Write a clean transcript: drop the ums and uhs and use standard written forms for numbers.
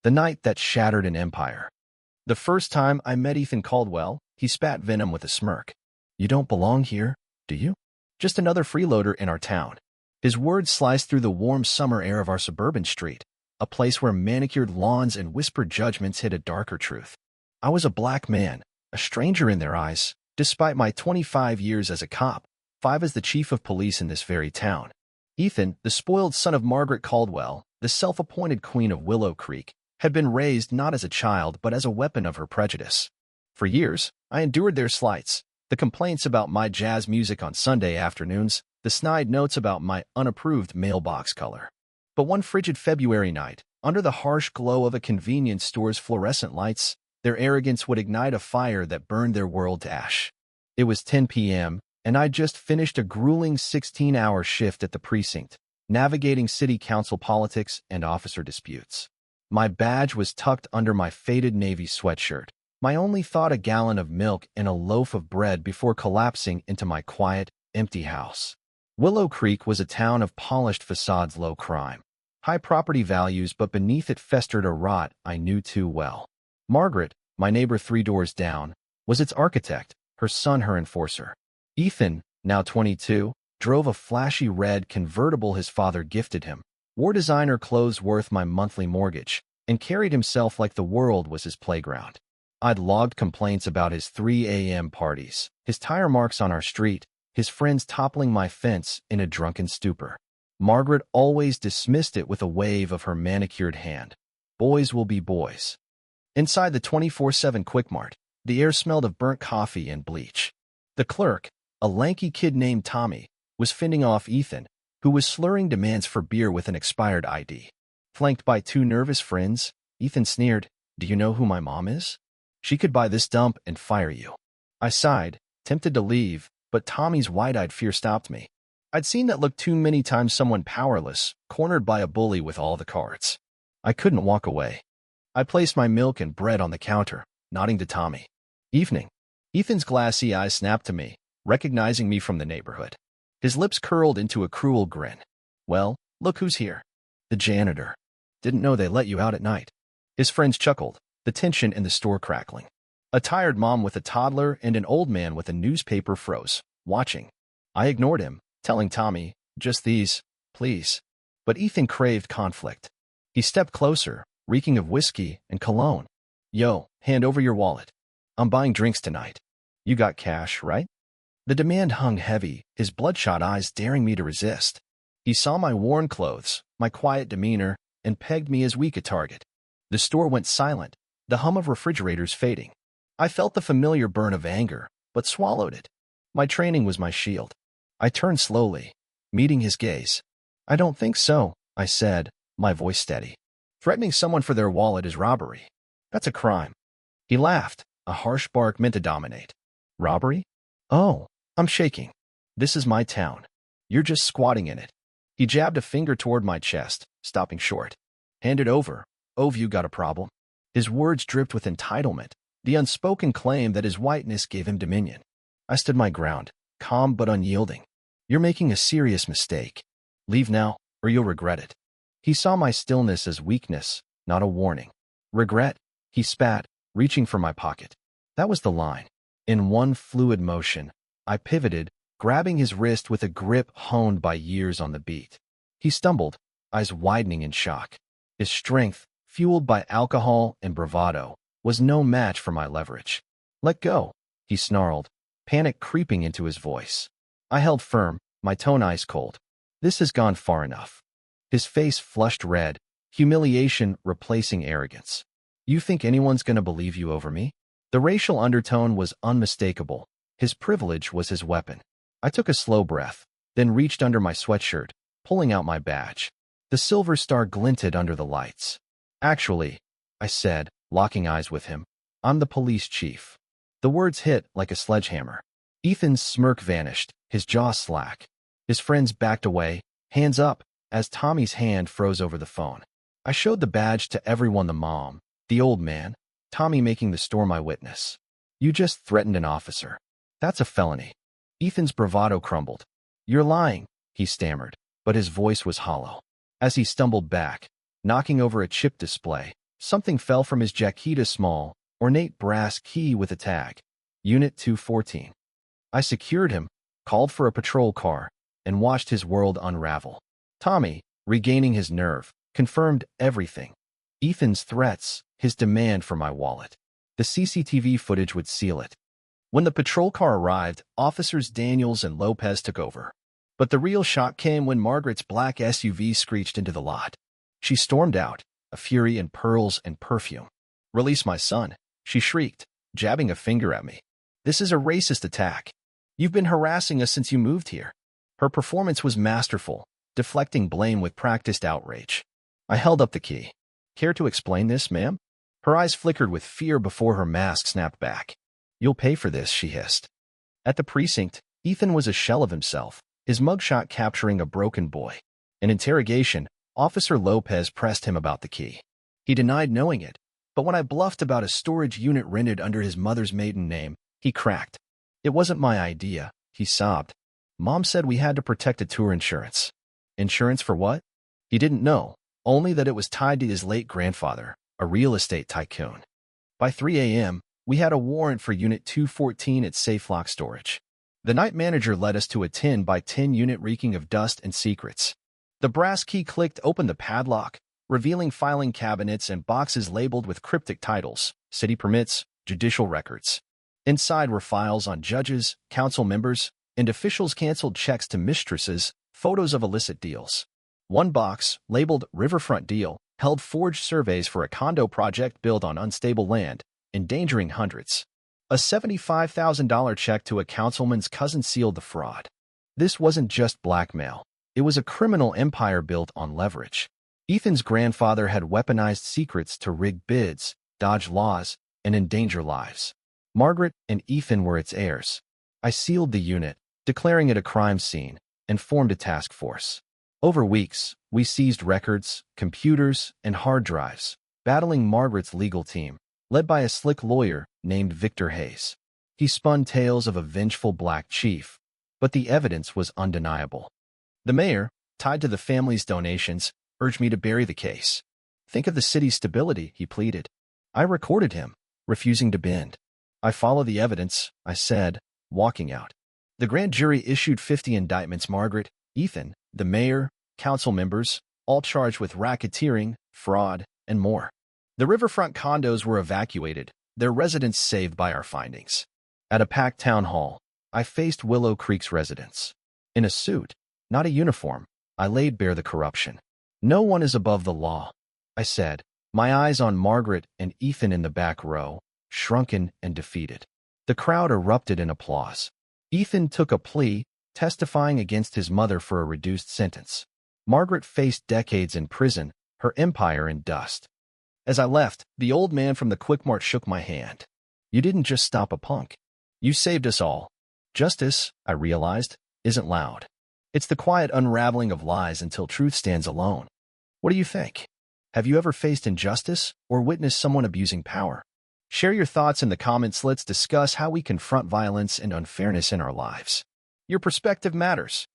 The night that shattered an empire. The first time I met Ethan Caldwell, he spat venom with a smirk. You don't belong here, do you? Just another freeloader in our town. His words sliced through the warm summer air of our suburban street, a place where manicured lawns and whispered judgments hid a darker truth. I was a black man, a stranger in their eyes, despite my 25 years as a cop, 5 as the chief of police in this very town. Ethan, the spoiled son of Margaret Caldwell, the self-appointed queen of Willow Creek, had been raised not as a child but as a weapon of her prejudice. For years, I endured their slights, the complaints about my jazz music on Sunday afternoons, the snide notes about my unapproved mailbox color. But one frigid February night, under the harsh glow of a convenience store's fluorescent lights, their arrogance would ignite a fire that burned their world to ash. It was 10 p.m., and I'd just finished a grueling 16-hour shift at the precinct, navigating city council politics and officer disputes. My badge was tucked under my faded navy sweatshirt, my only thought a gallon of milk and a loaf of bread before collapsing into my quiet, empty house. Willow Creek was a town of polished facades, low crime, high property values, but beneath it festered a rot I knew too well. Margaret, my neighbor 3 doors down, was its architect, her son her enforcer. Ethan, now 22, drove a flashy red convertible his father gifted him, wore designer clothes worth my monthly mortgage, and carried himself like the world was his playground. I'd logged complaints about his 3 a.m. parties, his tire marks on our street, his friends toppling my fence in a drunken stupor. Margaret always dismissed it with a wave of her manicured hand. Boys will be boys. Inside the 24/7 Quick Mart, the air smelled of burnt coffee and bleach. The clerk, a lanky kid named Tommy, was fending off Ethan, who was slurring demands for beer with an expired ID. Flanked by 2 nervous friends, Ethan sneered, "Do you know who my mom is? She could buy this dump and fire you." I sighed, tempted to leave, but Tommy's wide-eyed fear stopped me. I'd seen that look too many times, someone powerless, cornered by a bully with all the cards. I couldn't walk away. I placed my milk and bread on the counter, nodding to Tommy. "Evening." Ethan's glassy eyes snapped to me, recognizing me from the neighborhood. His lips curled into a cruel grin. "Well, look who's here." "The janitor. Didn't know they let you out at night." His friends chuckled, the tension in the store crackling. A tired mom with a toddler and an old man with a newspaper froze, watching. I ignored him, telling Tommy, "Just these, please." But Ethan craved conflict. He stepped closer, reeking of whiskey and cologne. "Yo, hand over your wallet. I'm buying drinks tonight. You got cash, right?" The demand hung heavy, his bloodshot eyes daring me to resist. He saw my worn clothes, my quiet demeanor, and pegged me as weak a target. The store went silent, the hum of refrigerators fading. I felt the familiar burn of anger, but swallowed it. My training was my shield. I turned slowly, meeting his gaze. "I don't think so," I said, my voice steady. "Threatening someone for their wallet is robbery. That's a crime." He laughed, a harsh bark meant to dominate. "Robbery? Oh, I'm shaking. This is my town. You're just squatting in it." He jabbed a finger toward my chest, stopping short. "Hand it over. Oh, you got a problem?" His words dripped with entitlement, the unspoken claim that his whiteness gave him dominion. I stood my ground, calm but unyielding. "You're making a serious mistake. Leave now, or you'll regret it." He saw my stillness as weakness, not a warning. "Regret?" He spat, reaching for my pocket. That was the line. In one fluid motion, I pivoted, grabbing his wrist with a grip honed by years on the beat. He stumbled, eyes widening in shock. His strength, fueled by alcohol and bravado, was no match for my leverage. "Let go," he snarled, panic creeping into his voice. I held firm, my tone ice cold. "This has gone far enough." His face flushed red, humiliation replacing arrogance. "You think anyone's gonna believe you over me?" The racial undertone was unmistakable. His privilege was his weapon. I took a slow breath, then reached under my sweatshirt, pulling out my badge. The silver star glinted under the lights. "Actually," I said, locking eyes with him, "I'm the police chief." The words hit like a sledgehammer. Ethan's smirk vanished, his jaw slack. His friends backed away, hands up, as Tommy's hand froze over the phone. I showed the badge to everyone, the mom, the old man, Tommy making the store my witness. "You just threatened an officer. That's a felony." Ethan's bravado crumbled. "You're lying," he stammered, but his voice was hollow. As he stumbled back, knocking over a chip display, Something fell from his jaqueta, small, ornate brass key with a tag. Unit 214. I secured him, called for a patrol car, and watched his world unravel. Tommy, regaining his nerve, confirmed everything. Ethan's threats, his demand for my wallet. The CCTV footage would seal it. When the patrol car arrived, Officers Daniels and Lopez took over. But the real shock came when Margaret's black SUV screeched into the lot. She stormed out, a fury in pearls and perfume. "Release my son," she shrieked, jabbing a finger at me. "This is a racist attack. You've been harassing us since you moved here." Her performance was masterful, deflecting blame with practiced outrage. I held up the key. "Care to explain this, ma'am?" Her eyes flickered with fear before her mask snapped back. "You'll pay for this," she hissed. At the precinct, Ethan was a shell of himself, his mugshot capturing a broken boy. In interrogation, Officer Lopez pressed him about the key. He denied knowing it, but when I bluffed about a storage unit rented under his mother's maiden name, he cracked. "It wasn't my idea," he sobbed. "Mom said we had to protect a tour insurance." Insurance for what? He didn't know, only that it was tied to his late grandfather, a real estate tycoon. By 3 a.m., we had a warrant for Unit 214 at Safe Lock Storage. The night manager led us to a 10-by-10 unit reeking of dust and secrets. The brass key clicked open the padlock, revealing filing cabinets and boxes labeled with cryptic titles, city permits, judicial records. Inside were files on judges, council members, and officials' canceled checks to mistresses, photos of illicit deals. One box, labeled Riverfront Deal, held forged surveys for a condo project built on unstable land, endangering hundreds. A $75,000 check to a councilman's cousin sealed the fraud. This wasn't just blackmail. It was a criminal empire built on leverage. Ethan's grandfather had weaponized secrets to rig bids, dodge laws, and endanger lives. Margaret and Ethan were its heirs. I sealed the unit, declaring it a crime scene, and formed a task force. Over weeks, we seized records, computers, and hard drives, battling Margaret's legal team, led by a slick lawyer named Victor Hayes. He spun tales of a vengeful black chief, but the evidence was undeniable. The mayor, tied to the family's donations, urged me to bury the case. "Think of the city's stability," he pleaded. I recorded him, refusing to bend. "I follow the evidence," I said, walking out. The grand jury issued 50 indictments. Margaret, Ethan, the mayor, council members, all charged with racketeering, fraud, and more. The riverfront condos were evacuated, their residents saved by our findings. At a packed town hall, I faced Willow Creek's residents. In a suit, not a uniform, I laid bare the corruption. "No one is above the law," I said, my eyes on Margaret and Ethan in the back row, shrunken and defeated. The crowd erupted in applause. Ethan took a plea, testifying against his mother for a reduced sentence. Margaret faced decades in prison, her empire in dust. As I left, the old man from the Quick Mart shook my hand. "You didn't just stop a punk. You saved us all." Justice, I realized, isn't loud. It's the quiet unraveling of lies until truth stands alone. What do you think? Have you ever faced injustice or witnessed someone abusing power? Share your thoughts in the comments. Let's discuss how we confront violence and unfairness in our lives. Your perspective matters.